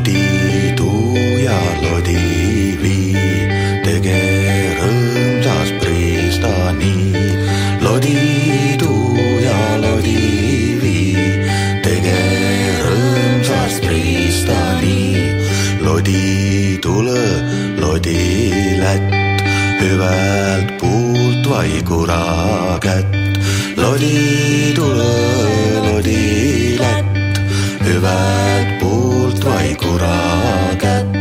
lodituu ja lodivii, tege rõõmsas pristani. Lodituu ja lodivii, tege rõõmsas pristani. Lodi tule, lodi lätt, hüvelt puult vaikura kätt. Lodi tule, lodi lätt, hüvelt puult vaikura kätt.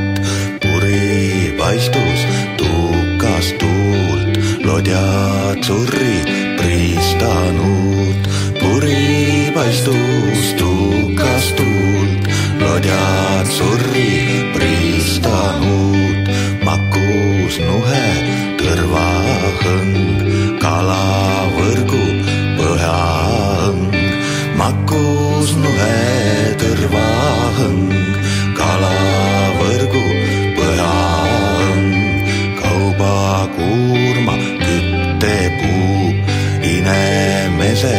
Puri paistus tuukas tuult, lodjad surri pristanud. Puri paistus tuukas tuult, lodjad surri pristanud. Makkus nuhe tõrvahõng, kalavõrgu põhjaõng. Makkus nuhe tõrvahõng, kalavõrgu põhjaõng. Kaubakuurma küttepuu, inemese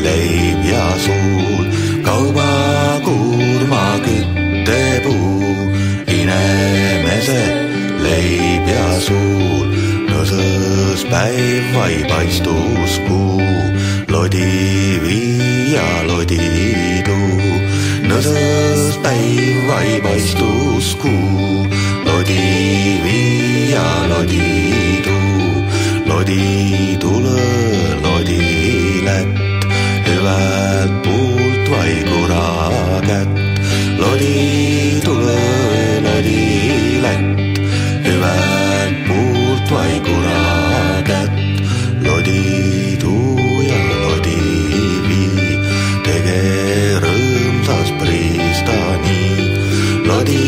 leib ja suul. Kaubakuurma küttepuu, inemese leib ja suul. Nõsõs päiv vai paistus kuu, lodivii ja lodituu. Nõsõs päiv vai paistus kuu, lodivii ja lodituu. Lodi tule, lodi lätt, hüvelt puult vaikura kätt. Lodi tule, lodi lätt, hüvelt puult vaikura kätt. Lodituu ja lodivii, tege rõõmsas pristani. Lodi